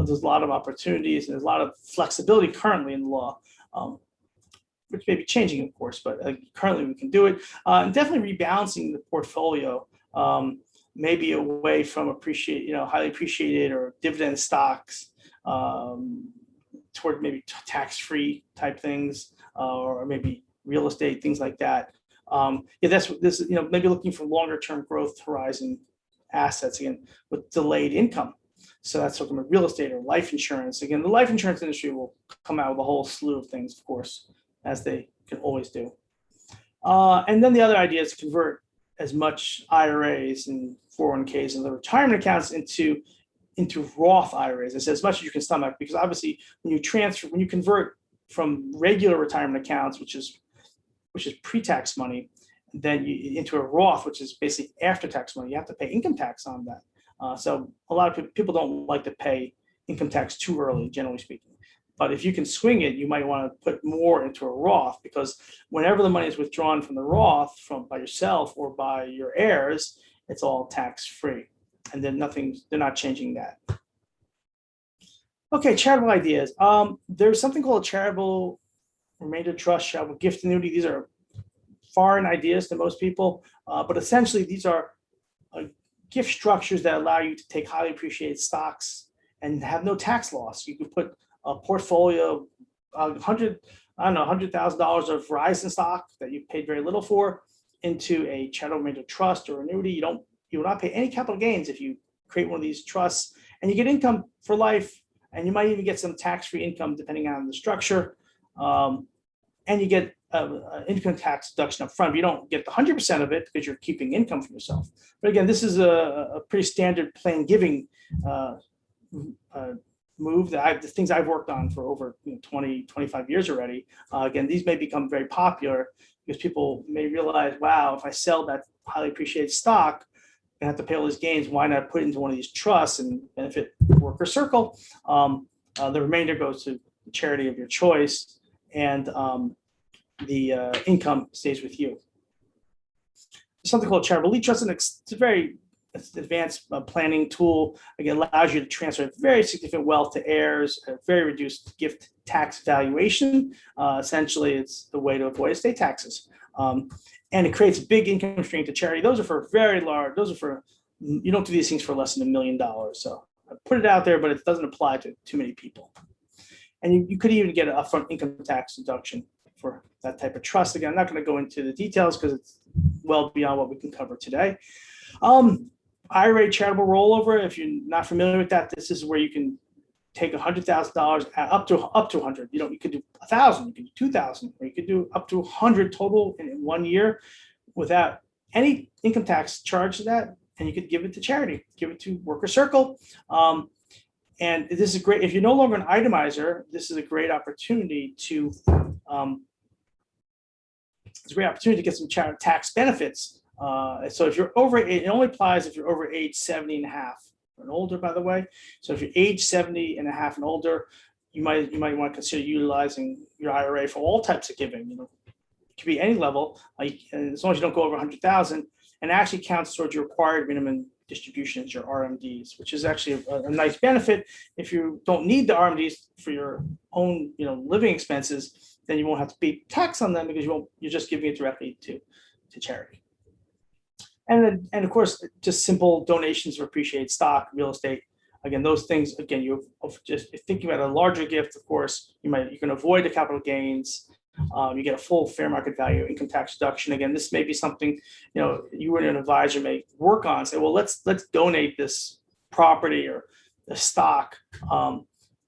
there's a lot of opportunities and there's a lot of flexibility currently in the law, which may be changing, of course, but currently we can do it. And definitely rebalancing the portfolio, maybe away from highly appreciated or dividend stocks toward maybe tax-free type things, or maybe real estate, things like that. That's this. Maybe looking for longer-term growth horizon assets again with delayed income. So that's talking about real estate or life insurance. Again, the life insurance industry will come out with a whole slew of things, of course, as they can always do. And then the other idea is to convert as much IRAs and 401ks and the retirement accounts into Roth IRAs. I said as much as you can stomach, because obviously when you convert from regular retirement accounts, which is pre-tax money, then into a Roth, which is basically after-tax money, you have to pay income tax on that. So a lot of people don't like to pay income tax too early, generally speaking. But if you can swing it, you might want to put more into a Roth, because whenever the money is withdrawn from the Roth by yourself or by your heirs, it's all tax-free. And then they're not changing that. Okay, charitable ideas. There's something called a charitable remainder trust, charitable gift annuity. These are foreign ideas to most people, but essentially these are gift structures that allow you to take highly appreciated stocks and have no tax loss. You can put a portfolio of $100,000 of Verizon stock that you paid very little for into a charitable remainder trust or annuity. You will not pay any capital gains if you create one of these trusts, and you get income for life, and you might even get some tax-free income depending on the structure, and you get income tax deduction up front. But you don't get the 100% of it because you're keeping income for yourself. But again, this is a pretty standard Planned Giving move that the things I've worked on for over 20, 25 years already. Again, these may become very popular because people may realize, wow, if I sell that highly appreciated stock and have to pay all these gains, why not put it into one of these trusts and benefit worker circle? The remainder goes to the charity of your choice, and the income stays with you. Something called charitable lead trust, and it's a very advanced planning tool. Again, allows you to transfer very significant wealth to heirs at a very reduced gift tax valuation. Essentially, it's the way to avoid estate taxes. And it creates a big income stream to charity. Those are for very large, you don't do these things for less than $1 million. So I put it out there, but it doesn't apply to too many people. And you could even get an upfront income tax deduction for that type of trust. Again, I'm not going to go into the details because it's well beyond what we can cover today. IRA charitable rollover, if you're not familiar with that, this is where you can take $100,000 up to 100. You could do 1,000, you could do 2,000, or you could do up to 100 total in 1 year without any income tax charge to that, and you could give it to charity, give it to Worker Circle. And this is great. If you're no longer an itemizer, this is a great opportunity to get some tax benefits. So if you're over, it only applies if you're over age 70 and a half and older, by the way. So if you're age 70 and a half and older, you might want to consider utilizing your IRA for all types of giving. It could be any level, and as long as you don't go over 100,000, and actually counts towards your required minimum distributions, your RMDs, which is actually a nice benefit. If you don't need the RMDs for your own, living expenses, then you won't have to pay tax on them because you're just giving it directly to charity. And of course, just simple donations for appreciated stock, real estate. Again, those things. Again, you're just thinking about a larger gift. Of course, you can avoid the capital gains. You get a full fair market value income tax deduction. Again, this may be something you and an advisor may work on. Say, well, let's donate this property or the stock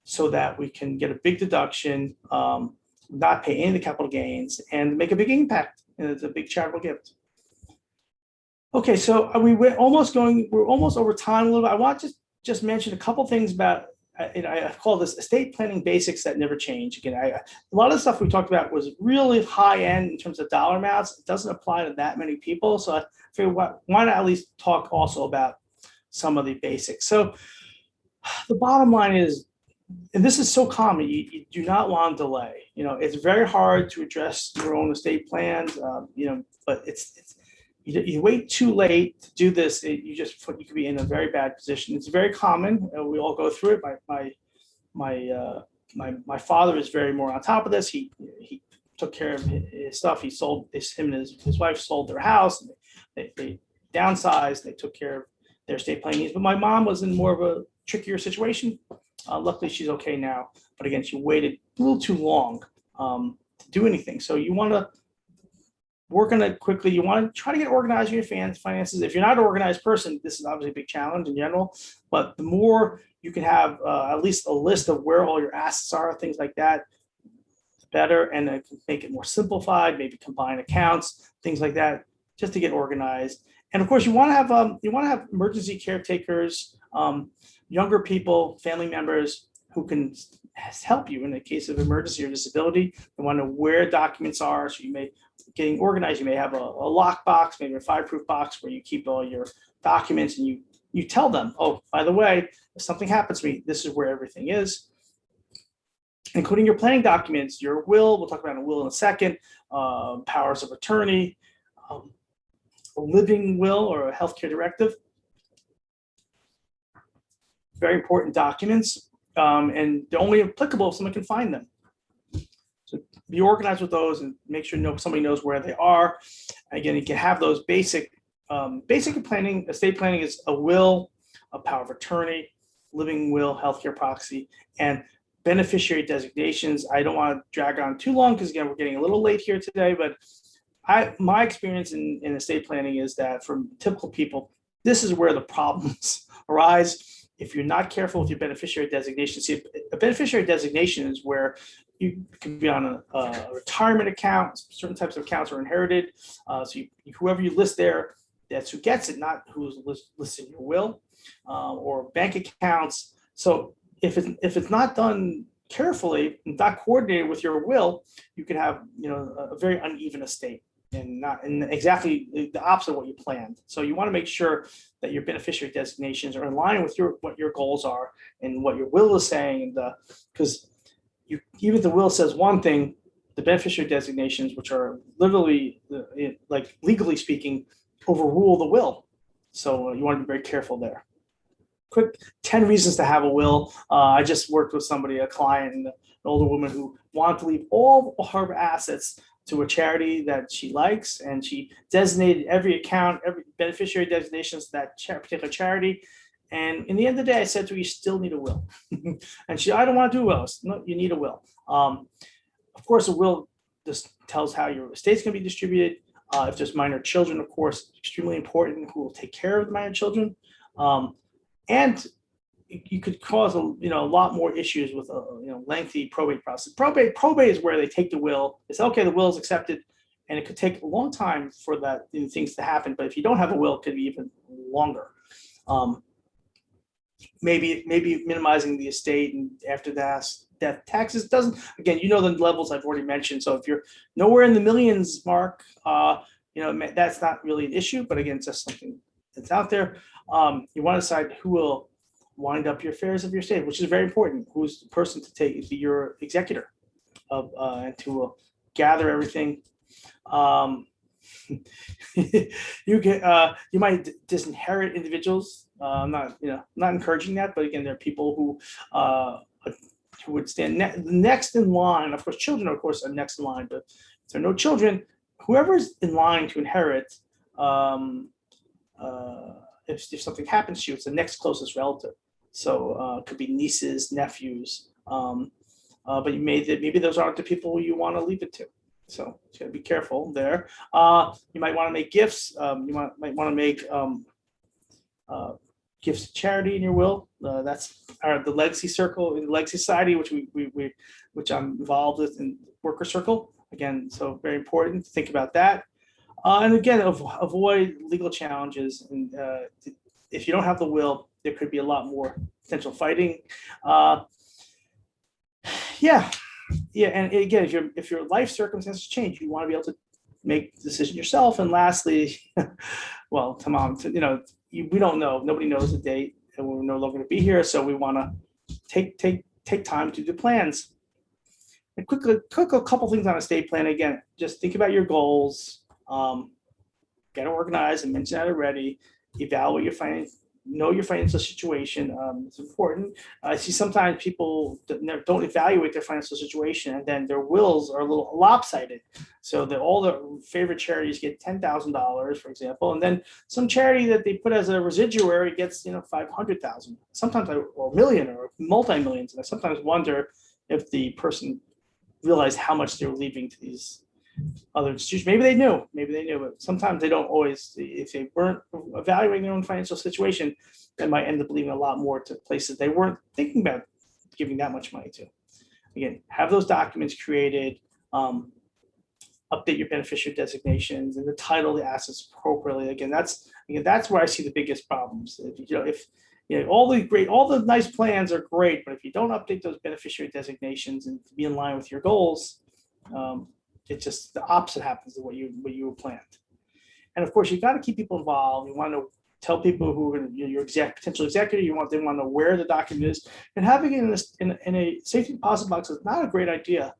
so that we can get a big deduction, not pay any of the capital gains, and make a big impact. And it's a big charitable gift. Okay, so we're almost over time a little bit. I want to just mention a couple things about, I call this estate planning basics that never change. Again, a lot of the stuff we talked about was really high end in terms of dollar amounts. It doesn't apply to that many people. So I figured why not at least talk also about some of the basics. So The bottom line is, and this is so common, you do not want to delay. It's very hard to address your own estate plans, but you wait too late to do this, you could be in a very bad position. It's very common. We all go through it. My father is very more on top of this. He took care of his stuff. Him and his wife sold their house. They downsized. They took care of their estate planning needs. But my mom was in more of a trickier situation. Luckily, she's okay now. But again, she waited a little too long to do anything. So you want to work on it quickly. You want to try to get organized in your finances. If you're not an organized person, this is obviously a big challenge in general. But the more you can have at least a list of where all your assets are, things like that, the better. And it can make it more simplified. Maybe combine accounts, things like that, just to get organized. And of course, you want to have emergency caretakers, younger people, family members who can help you in the case of emergency or disability. You want to know where documents are, so you may getting organized. You may have a lock box, maybe a fireproof box where you keep all your documents, and you tell them, oh, by the way, if something happens to me, this is where everything is, including your planning documents, your will. We'll talk about a will in a second. Powers of attorney, a living will or a healthcare directive. Very important documents, and they're only applicable if someone can find them. So be organized with those and make sure somebody knows where they are. Again, you can have those basic planning. Estate planning is a will, a power of attorney, living will, healthcare proxy, and beneficiary designations. I don't want to drag on too long because again, we're getting a little late here today, but my experience in estate planning is that for typical people, this is where the problems arise. If you're not careful with your beneficiary designation. See, a beneficiary designation is where you can be on a retirement account. Certain types of accounts are inherited. So whoever you list there, that's who gets it, not who's listed in your will, or bank accounts. So if it's not done carefully, not coordinated with your will, you can have a very uneven estate and exactly the opposite of what you planned. So you want to make sure that your beneficiary designations are in line with what your goals are and what your will is saying. Because even if the will says one thing, the beneficiary designations, which are literally, like legally speaking, overrule the will. So you want to be very careful there. Quick 10 reasons to have a will. I just worked with a client, an older woman who wanted to leave all her assets to a charity that she likes, and she designated every account, every beneficiary designations to that particular charity. And in the end of the day, I said to her, you still need a will. And I don't want to do wills. No, you need a will. Of course, a will just tells how your estate's going to be distributed. If there's minor children, of course, extremely important, who will take care of the minor children. And you could cause a lot more issues with a lengthy probate process. Probate is where they take the will. They say, okay, the will is accepted, and it could take a long time for things to happen. But if you don't have a will, it could be even longer. Maybe minimizing the estate, and after that, death taxes doesn't. Again, the levels I've already mentioned. So if you're nowhere in the millions mark, that's not really an issue. But again, it's just something that's out there. You want to decide who will wind up your affairs of your estate, which is very important. Who's the person to be your executor of and to gather everything. You might disinherit individuals. I'm not encouraging that, but again, there are people who would stand next in line. Of course, children, of course, are next in line. But if there are no children, whoever's in line to inherit, if something happens to you, it's the next closest relative. So it could be nieces, nephews, but maybe those aren't the people you want to leave it to. So you got to be careful there. You might want to make gifts. You might want to make gifts to charity in your will. That's the legacy circle, in the legacy society, which I'm involved with in worker circle. Again, so very important to think about that. And again, avoid legal challenges. And if you don't have the will, there could be a lot more potential fighting. And again, if your life circumstances change, you want to be able to make the decision yourself. And lastly, well, we don't know. Nobody knows the date and we're no longer going to be here. So we want to take time to do plans. And quick a couple things on estate plan. Again, just think about your goals. Get organized. I mentioned that already. Evaluate your know your financial situation. It's important. I see sometimes people don't evaluate their financial situation, and then their wills are a little lopsided. So that all the favorite charities get $10,000, for example, and then some charity that they put as a residuary gets $500,000, sometimes or $1 million or multi-millions. And I sometimes wonder if the person realized how much they were leaving to these other institutions. Maybe they knew, but sometimes they don't always. If they weren't evaluating their own financial situation, they might end up leaving a lot more to places they weren't thinking about giving that much money to. Again, have those documents created, update your beneficiary designations, and title the assets appropriately. Again, that's where I see the biggest problems. If all the nice plans are great, but if you don't update those beneficiary designations and be in line with your goals, it's just the opposite happens to what you planned. And of course, you got to keep people involved. You want to tell people who are your potential executive. They want to know where the document is, and having it in a safety deposit box is not a great idea,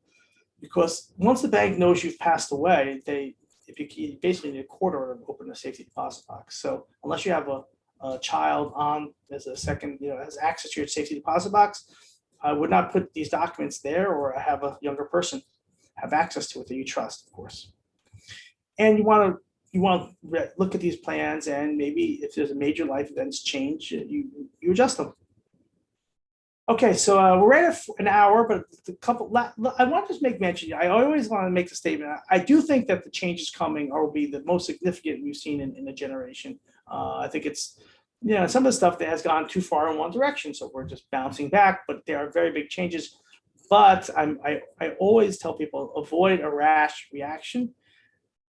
because once the bank knows you've passed away, you basically need a court order to open a safety deposit box. So unless you have a child on as a second, has access to your safety deposit box, I would not put these documents there, or have a younger person have access to it that you trust, of course. And you want to look at these plans, and maybe if there's a major life events change, you adjust them. Okay, so we're right at an hour, but I want to just make mention. I always want to make the statement. I do think that the changes coming will be the most significant we've seen in a generation. I think it's some of the stuff that has gone too far in one direction, so we're just bouncing back. But there are very big changes. But I always tell people, avoid a rash reaction.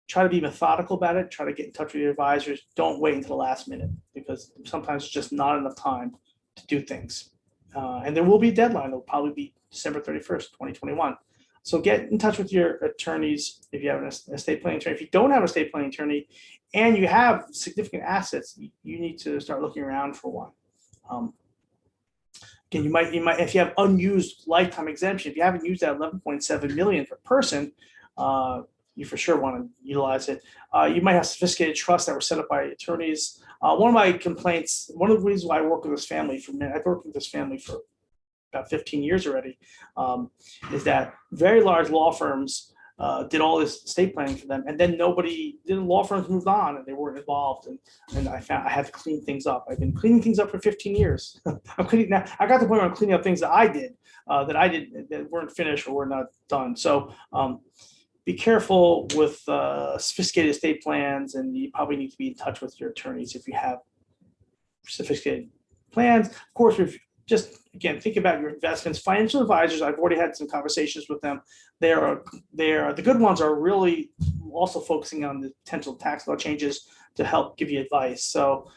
Try to be methodical about it. Try to get in touch with your advisors. Don't wait until the last minute, because sometimes it's just not enough time to do things. And there will be a deadline. It'll probably be December 31st, 2021. So get in touch with your attorneys if you have an estate planning attorney. If you don't have an estate planning attorney and you have significant assets, you need to start looking around for one. Again, you might, if you have unused lifetime exemption, if you haven't used that 11.7 million per person, you for sure want to utilize it. You might have sophisticated trusts that were set up by attorneys. One of my complaints, one of the reasons why I work with this family I've worked with this family for about 15 years already, is that very large law firms did all this estate planning for them, and then law firms moved on and they weren't involved, and I found I had to clean things up. I've been cleaning things up for 15 years. I'm cleaning now. I got to the point where I'm cleaning up things that I did that weren't finished or were not done. So be careful with sophisticated estate plans, and you probably need to be in touch with your attorneys if you have sophisticated plans. Of course, again, think about your investments. Financial advisors, I've already had some conversations with them. The good ones are really also focusing on the potential tax law changes to help give you advice. So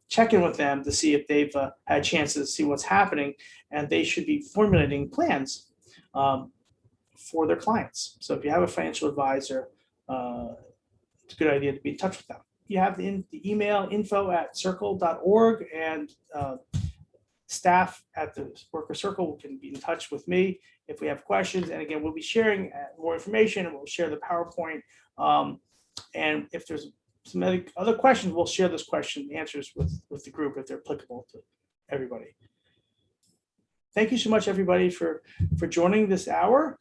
check in with them to see if they've had a chance to see what's happening, and they should be formulating plans for their clients. So if you have a financial advisor, it's a good idea to be in touch with them. You have the email info@circle.org, and staff at the Worker Circle can be in touch with me if we have questions. And again, we'll be sharing more information, and we'll share the PowerPoint. And if there's some other questions, we'll share those answers with the group if they're applicable to everybody. Thank you so much, everybody, for joining this hour.